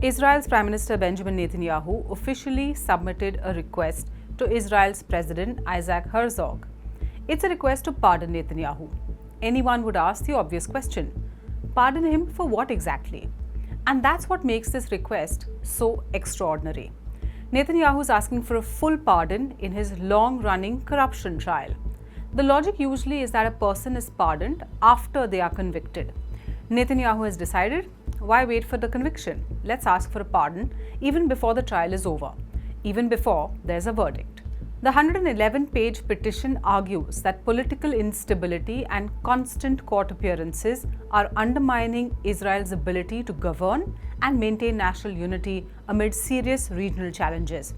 Israel's Prime Minister Benjamin Netanyahu officially submitted a request to Israel's President Isaac Herzog. It's a request to pardon Netanyahu. Anyone would ask the obvious question: pardon him for what exactly? And that's what makes this request so extraordinary. Netanyahu is asking for a full pardon in his long-running corruption trial. The logic usually is that a person is pardoned after they are convicted. Netanyahu has decided, why wait for the conviction? Let's ask for a pardon even before the trial is over, even before there's a verdict. The 111-page petition argues that political instability and constant court appearances are undermining Israel's ability to govern and maintain national unity amid serious regional challenges.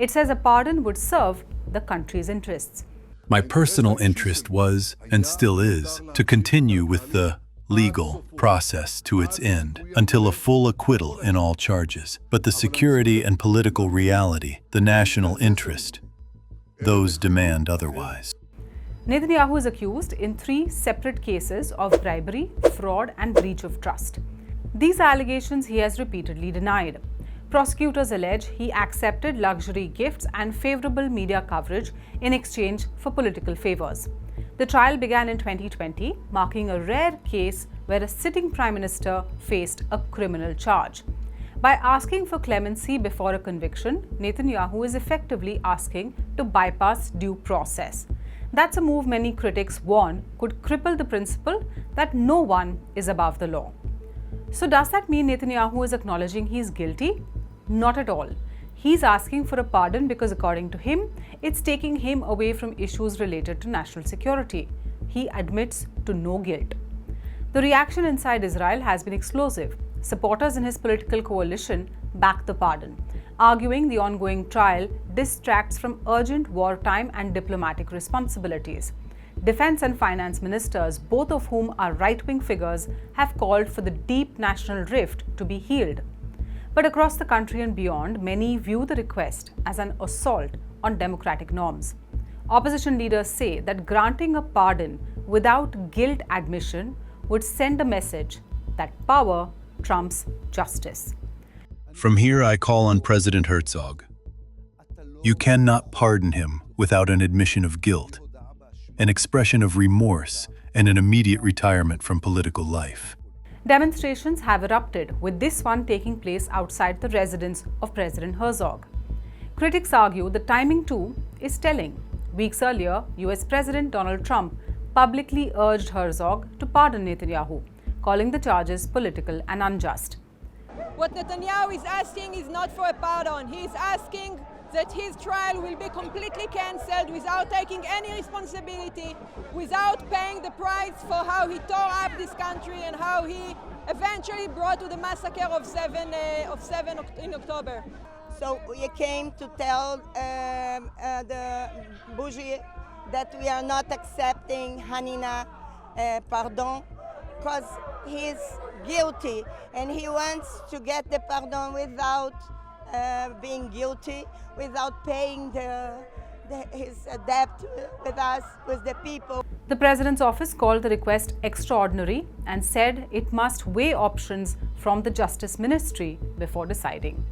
It says a pardon would serve the country's interests. My personal interest was, and still is, to continue with the legal process to its end until a full acquittal in all charges. But the security and political reality, the national interest, those demand otherwise. Netanyahu is accused in 3 separate cases of bribery, fraud, and breach of trust. These allegations he has repeatedly denied. Prosecutors allege he accepted luxury gifts and favorable media coverage in exchange for political favors. The trial began in 2020, marking a rare case where a sitting prime minister faced a criminal charge. By asking for clemency before a conviction, Netanyahu is effectively asking to bypass due process. That's a move many critics warn could cripple the principle that no one is above the law. So does that mean Netanyahu is acknowledging he is guilty? Not at all. He's asking for a pardon because, according to him, it's taking him away from issues related to national security. He admits to no guilt. The reaction inside Israel has been explosive. Supporters in his political coalition back the pardon, arguing the ongoing trial distracts from urgent wartime and diplomatic responsibilities. Defense and finance ministers, both of whom are right-wing figures, have called for the deep national rift to be healed. But across the country and beyond, many view the request as an assault on democratic norms. Opposition leaders say that granting a pardon without guilt admission would send a message that power trumps justice. From here, I call on President Herzog. You cannot pardon him without an admission of guilt, an expression of remorse, and an immediate retirement from political life. Demonstrations have erupted, with this one taking place outside the residence of President Herzog. Critics argue the timing too is telling. Weeks earlier, US President Donald Trump publicly urged Herzog to pardon Netanyahu, calling the charges political and unjust. What Netanyahu is asking is not for a pardon. He is asking that his trial will be completely cancelled without taking any responsibility, without paying the price for how he tore up this country and how he eventually brought to the massacre of 7 in October. So we came to tell the Bougie that we are not accepting Hanina pardon because he's guilty and he wants to get the pardon without being guilty, without paying his debt with us, with the people. The president's office called the request extraordinary and said it must weigh options from the Justice Ministry before deciding.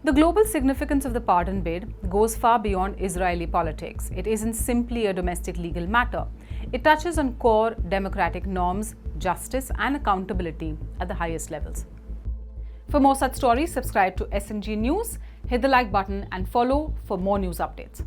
The global significance of the pardon bid goes far beyond Israeli politics. It isn't simply a domestic legal matter. It touches on core democratic norms, justice, and accountability at the highest levels. For more such stories, subscribe to SNG News, hit the like button, and follow for more news updates.